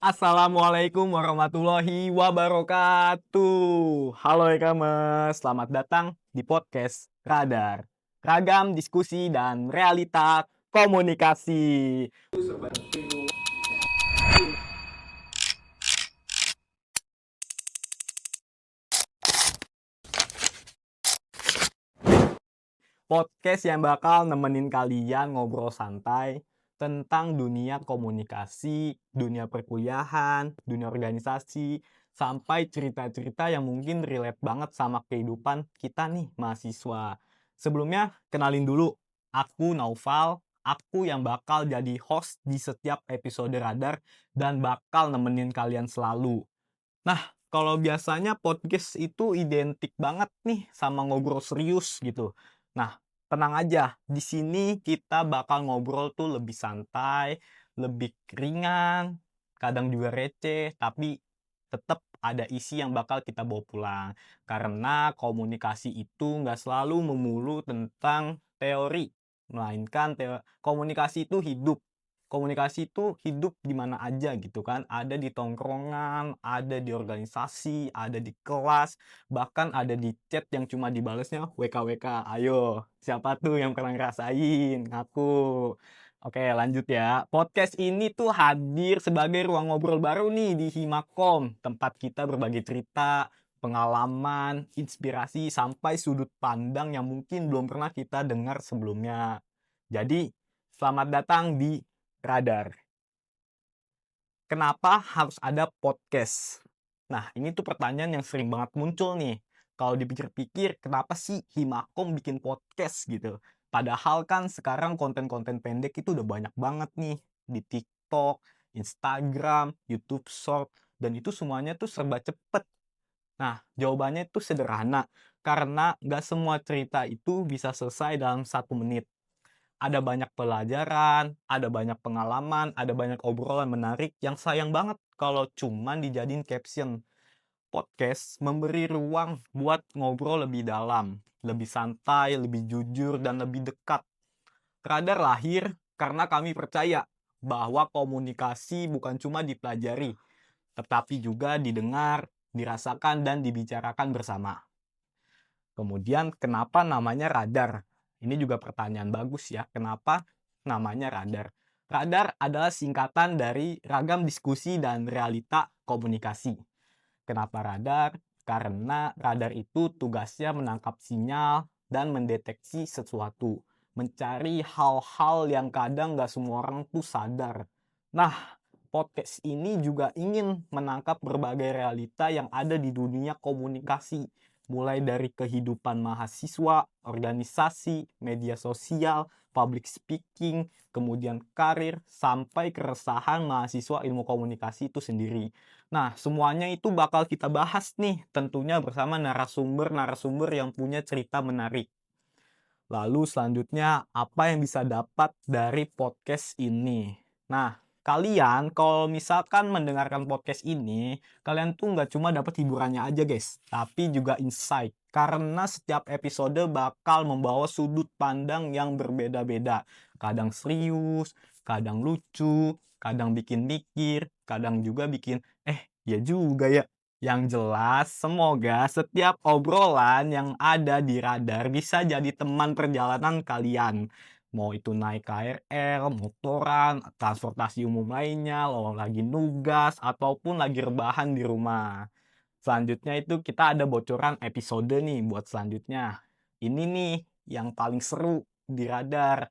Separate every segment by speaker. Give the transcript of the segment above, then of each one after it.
Speaker 1: Assalamualaikum warahmatullahi wabarakatuh. Halo e-commerce, selamat datang di podcast Radar. Ragam diskusi dan realita komunikasi. Podcast yang bakal nemenin kalian ngobrol santai tentang dunia komunikasi, dunia perkuliahan, dunia organisasi, sampai cerita-cerita yang mungkin relate banget sama kehidupan kita nih mahasiswa. Sebelumnya, kenalin dulu, aku Naufal, aku yang bakal jadi host di setiap episode Radar dan bakal nemenin kalian selalu. Nah, kalau biasanya podcast itu identik banget nih sama ngobrol serius gitu. Nah, tenang aja, di sini kita bakal ngobrol tuh lebih santai, lebih ringan, kadang juga receh, tapi tetap ada isi yang bakal kita bawa pulang. Karena komunikasi itu nggak selalu melulu tentang teori, melainkan komunikasi itu hidup. Komunikasi itu hidup di mana aja gitu kan. Ada di tongkrongan, ada di organisasi, ada di kelas, bahkan ada di chat yang cuma dibalesnya WK-WK. Ayo, siapa tuh yang pernah ngerasain? Ngaku. Oke, lanjut ya. Podcast ini tuh hadir sebagai ruang ngobrol baru nih di Himakom, tempat kita berbagi cerita, pengalaman, inspirasi, sampai sudut pandang yang mungkin belum pernah kita dengar sebelumnya. Jadi, selamat datang di Radar. Kenapa harus ada podcast? Nah, ini tuh pertanyaan yang sering banget muncul nih. Kalau dipikir-pikir, kenapa sih Himakom bikin podcast gitu? Padahal kan sekarang konten-konten pendek itu udah banyak banget nih di TikTok, Instagram, YouTube Short, dan itu semuanya tuh serba cepet. Nah, jawabannya itu sederhana, karena nggak semua cerita itu bisa selesai dalam 1 menit. Ada banyak pelajaran, ada banyak pengalaman, ada banyak obrolan menarik yang sayang banget kalau cuman dijadiin caption. Podcast memberi ruang buat ngobrol lebih dalam, lebih santai, lebih jujur, dan lebih dekat. Radar lahir karena kami percaya bahwa komunikasi bukan cuma dipelajari, tetapi juga didengar, dirasakan, dan dibicarakan bersama. Kemudian kenapa namanya radar? Ini juga pertanyaan bagus ya. Kenapa namanya radar? Radar adalah singkatan dari ragam diskusi dan realita komunikasi. Kenapa radar? Karena radar itu tugasnya menangkap sinyal dan mendeteksi sesuatu. Mencari hal-hal yang kadang nggak semua orang tuh sadar. Nah, podcast ini juga ingin menangkap berbagai realita yang ada di dunia komunikasi, mulai dari kehidupan mahasiswa, organisasi, media sosial, public speaking, kemudian karir, sampai keresahan mahasiswa ilmu komunikasi itu sendiri. Nah, semuanya itu bakal kita bahas nih, tentunya bersama narasumber-narasumber yang punya cerita menarik. Lalu selanjutnya, apa yang bisa dapat dari podcast ini? Nah, kalian kalau misalkan mendengarkan podcast ini, kalian tuh nggak cuma dapat hiburannya aja guys, tapi juga insight. Karena setiap episode bakal membawa sudut pandang yang berbeda-beda. Kadang serius, kadang lucu, kadang bikin mikir, kadang juga bikin, ya juga ya. Yang jelas, semoga setiap obrolan yang ada di Radar bisa jadi teman perjalanan kalian. Mau itu naik KRL, motoran, transportasi umum lainnya, lo lagi nugas, ataupun lagi rebahan di rumah. Selanjutnya itu kita ada bocoran episode nih buat selanjutnya. Ini nih yang paling seru di Radar.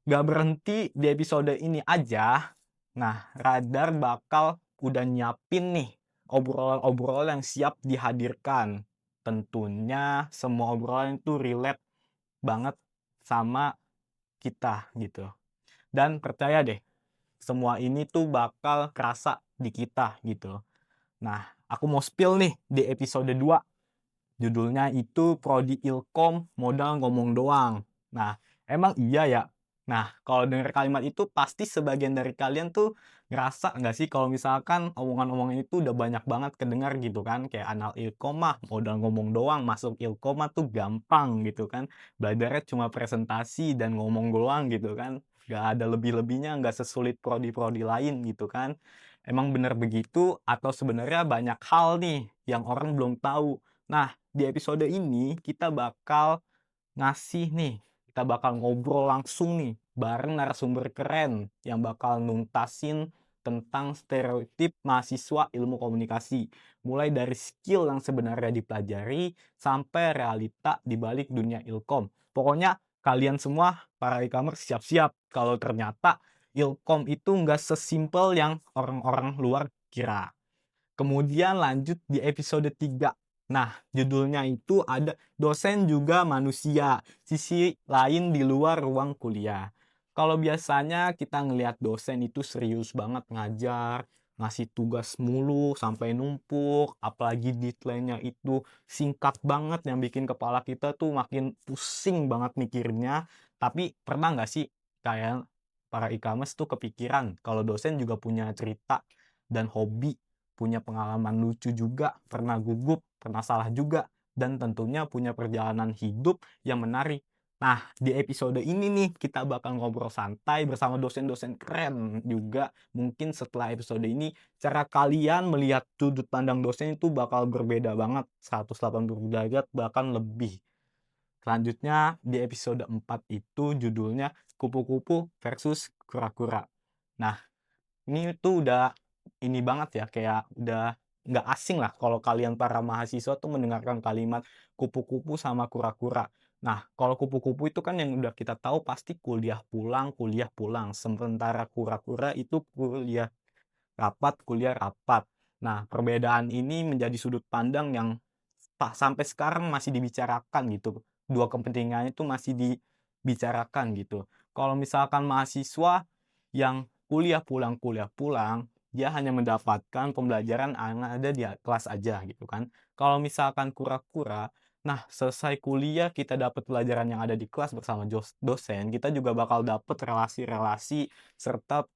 Speaker 1: Gak berhenti di episode ini aja. Nah, Radar bakal udah nyiapin nih obrolan-obrolan yang siap dihadirkan. Tentunya semua obrolan itu relate banget sama kita gitu. Dan percaya deh, semua ini tuh bakal kerasa di kita gitu. Nah, aku mau spill nih di episode 2. Judulnya itu Prodi Ilkom modal ngomong doang. Nah, emang iya ya? Nah, kalau dengar kalimat itu pasti sebagian dari kalian tuh ngerasa nggak sih kalau misalkan omongan-omongan itu udah banyak banget kedengar gitu kan? Kayak anal Ilkom mah modal ngomong doang, masuk Ilkom mah tuh gampang gitu kan. Belajarnya cuma presentasi dan ngomong doang gitu kan. Nggak ada lebih-lebihnya, nggak sesulit prodi-prodi lain gitu kan. Emang benar begitu atau sebenarnya banyak hal nih yang orang belum tahu? Nah, di episode ini kita bakal kita bakal ngobrol langsung nih bareng narasumber keren yang bakal nuntasin tentang stereotip mahasiswa ilmu komunikasi. Mulai dari skill yang sebenarnya dipelajari sampai realita di balik dunia ilkom. Pokoknya kalian semua para e-commerce siap-siap kalau ternyata ilkom itu nggak sesimpel yang orang-orang luar kira. Kemudian lanjut di episode 3. Nah, judulnya itu ada dosen juga manusia, sisi lain di luar ruang kuliah. Kalau biasanya kita ngelihat dosen itu serius banget ngajar, ngasih tugas mulu sampai numpuk, apalagi deadline-nya itu singkat banget yang bikin kepala kita tuh makin pusing banget mikirnya. Tapi pernah nggak sih kayak para e-commerce tuh kepikiran kalau dosen juga punya cerita dan hobi, punya pengalaman lucu juga, pernah gugup, pernah salah juga, dan tentunya punya perjalanan hidup yang menarik. Nah, di episode ini nih kita bakal ngobrol santai bersama dosen-dosen keren juga. Mungkin setelah episode ini cara kalian melihat sudut pandang dosen itu bakal berbeda banget, 180 derajat bahkan lebih. Selanjutnya di episode 4 itu judulnya kupu-kupu versus kura-kura. Nah, ini tuh udah ini banget ya, kayak udah nggak asing lah kalau kalian para mahasiswa tuh mendengarkan kalimat kupu-kupu sama kura-kura. Nah, kalau kupu-kupu itu kan yang udah kita tahu pasti kuliah pulang. Sementara kura-kura itu kuliah rapat. Nah, perbedaan ini menjadi sudut pandang yang sampai sekarang masih dibicarakan gitu. Dua kepentingan itu masih dibicarakan gitu. Kalau misalkan mahasiswa yang kuliah pulang, dia hanya mendapatkan pembelajaran yang ada di kelas aja gitu kan. Kalau misalkan kura-kura, nah selesai kuliah kita dapat pelajaran yang ada di kelas bersama dosen, kita juga bakal dapat relasi-relasi serta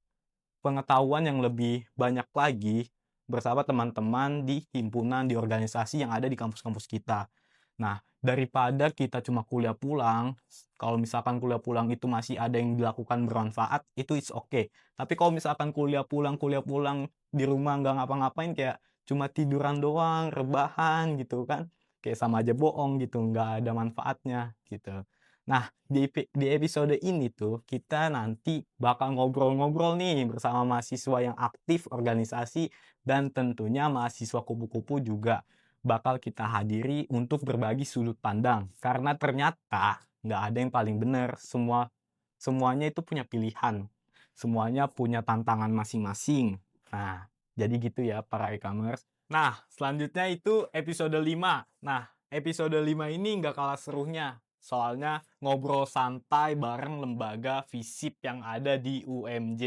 Speaker 1: pengetahuan yang lebih banyak lagi bersama teman-teman di himpunan, di organisasi yang ada di kampus-kampus kita. Nah, daripada kita cuma kuliah pulang, kalau misalkan kuliah pulang itu masih ada yang dilakukan bermanfaat, itu it's okay. Tapi kalau misalkan kuliah pulang di rumah nggak ngapa-ngapain, kayak cuma tiduran doang, rebahan gitu kan, kayak sama aja bohong gitu, nggak ada manfaatnya gitu. Nah, di episode ini tuh kita nanti bakal ngobrol-ngobrol nih bersama mahasiswa yang aktif organisasi dan tentunya mahasiswa kupu-kupu juga bakal kita hadiri untuk berbagi sudut pandang. Karena ternyata nggak ada yang paling benar, semuanya itu punya pilihan, semuanya punya tantangan masing-masing. Nah, jadi gitu ya para e-commerce. Nah, selanjutnya itu episode 5. Nah, episode 5 ini nggak kalah serunya. Soalnya ngobrol santai bareng lembaga FISIP yang ada di UMJ.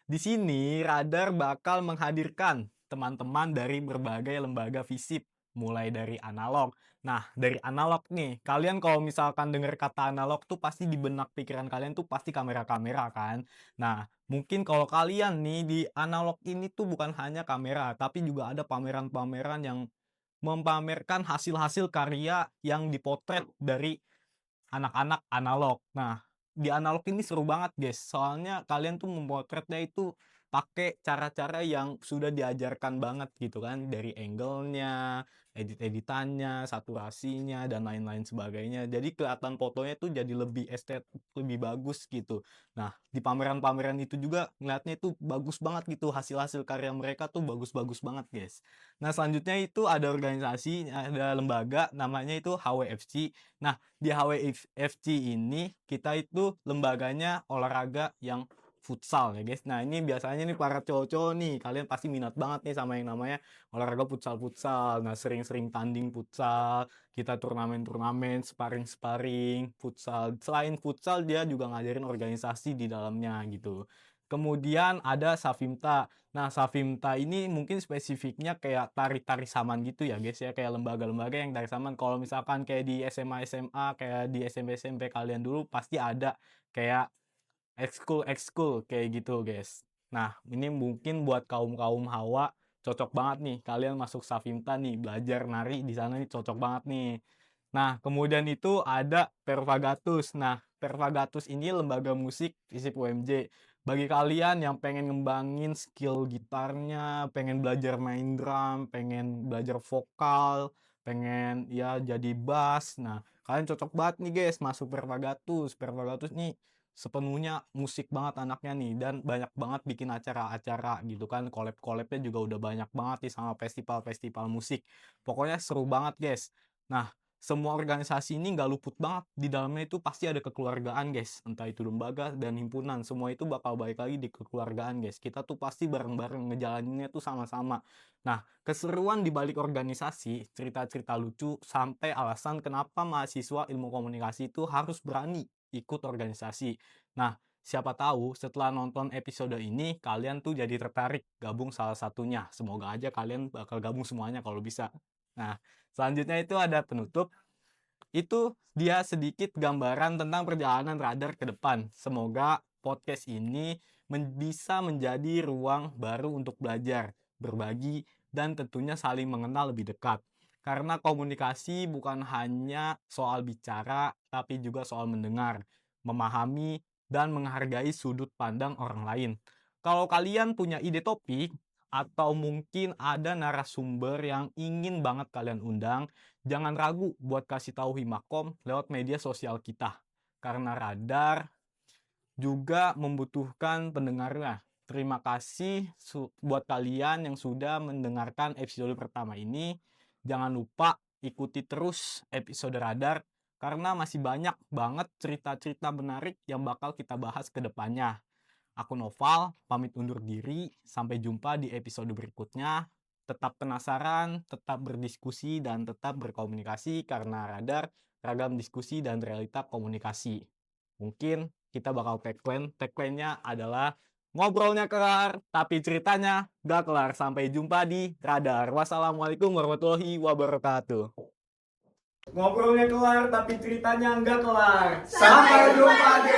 Speaker 1: Di sini Radar bakal menghadirkan teman-teman dari berbagai lembaga FISIP, mulai dari analog. Nah, dari analog nih, kalian kalau misalkan dengar kata analog tuh pasti di benak pikiran kalian tuh pasti kamera-kamera kan. Nah, mungkin kalau kalian nih di analog ini tuh bukan hanya kamera, tapi juga ada pameran-pameran yang memamerkan hasil-hasil karya yang dipotret dari anak-anak analog. Nah, di analog ini seru banget, guys. Soalnya kalian tuh memotretnya itu pakai cara-cara yang sudah diajarkan banget gitu kan, dari angle-nya, edit-editannya, saturasinya, dan lain-lain sebagainya. Jadi kelihatan fotonya tuh jadi lebih estetik, lebih bagus gitu. Nah, di pameran-pameran itu juga ngeliatnya itu bagus banget gitu, hasil-hasil karya mereka tuh bagus-bagus banget, guys. Nah, selanjutnya itu ada organisasi, ada lembaga namanya itu HWFC. Nah, di HWFC ini kita itu lembaganya olahraga yang futsal ya guys. Nah ini biasanya nih para cowok-cowok nih, kalian pasti minat banget nih sama yang namanya olahraga futsal-futsal. Nah sering-sering tanding futsal, kita turnamen-turnamen, sparring-sparring, futsal. Selain futsal dia juga ngajarin organisasi di dalamnya gitu. Kemudian ada Savimta. Nah, Savimta ini mungkin spesifiknya kayak tari-tari saman gitu ya guys ya, kayak lembaga-lembaga yang tari saman. Kalau misalkan kayak di SMA-SMA, kayak di SMP-SMP kalian dulu pasti ada kayak ekskul-ekskul kayak gitu guys. Nah, ini mungkin buat kaum-kaum hawa cocok banget nih kalian masuk Savimta nih, belajar nari di sana nih cocok banget nih. Nah, kemudian itu ada Pervagatus. Nah, Pervagatus ini lembaga musik FISIP UMJ. Bagi kalian yang pengen ngembangin skill gitarnya, pengen belajar main drum, pengen belajar vokal, pengen ya jadi bass. Nah, kalian cocok banget nih guys masuk Pervagatus. Pervagatus nih sepenuhnya musik banget anaknya nih dan banyak banget bikin acara-acara gitu kan. Collab-collabnya juga udah banyak banget nih sama festival-festival musik. Pokoknya seru banget guys. Nah, semua organisasi ini nggak luput banget di dalamnya itu pasti ada kekeluargaan guys, entah itu lembaga dan himpunan, semua itu bakal balik lagi di kekeluargaan guys. Kita tuh pasti bareng-bareng ngejalaninnya tuh sama-sama. Nah, keseruan di balik organisasi, cerita-cerita lucu sampai alasan kenapa mahasiswa ilmu komunikasi itu harus berani ikut organisasi. Nah, siapa tahu setelah nonton episode ini kalian tuh jadi tertarik gabung salah satunya. Semoga aja kalian bakal gabung semuanya kalau bisa. Nah, selanjutnya itu ada penutup. Itu dia sedikit gambaran tentang perjalanan Radar ke depan. Semoga podcast ini bisa menjadi ruang baru untuk belajar, berbagi, dan tentunya saling mengenal lebih dekat. Karena komunikasi bukan hanya soal bicara, tapi juga soal mendengar, memahami, dan menghargai sudut pandang orang lain. Kalau kalian punya ide topik, atau mungkin ada narasumber yang ingin banget kalian undang, jangan ragu buat kasih tahu Himakom lewat media sosial kita. Karena Radar juga membutuhkan pendengarnya. Terima kasih buat kalian yang sudah mendengarkan episode pertama ini. Jangan lupa ikuti terus episode Radar karena masih banyak banget cerita-cerita menarik yang bakal kita bahas ke depannya. Aku Noval, pamit undur diri. Sampai jumpa di episode berikutnya. Tetap penasaran, tetap berdiskusi, dan tetap berkomunikasi karena Radar, ragam diskusi dan realita komunikasi. Mungkin kita bakal tagline. Tagline-nya adalah ngobrolnya kelar, tapi ceritanya gak kelar. Sampai jumpa di Radar. Wassalamualaikum warahmatullahi wabarakatuh. Ngobrolnya kelar, tapi ceritanya nggak kelar.
Speaker 2: Sampai jumpa di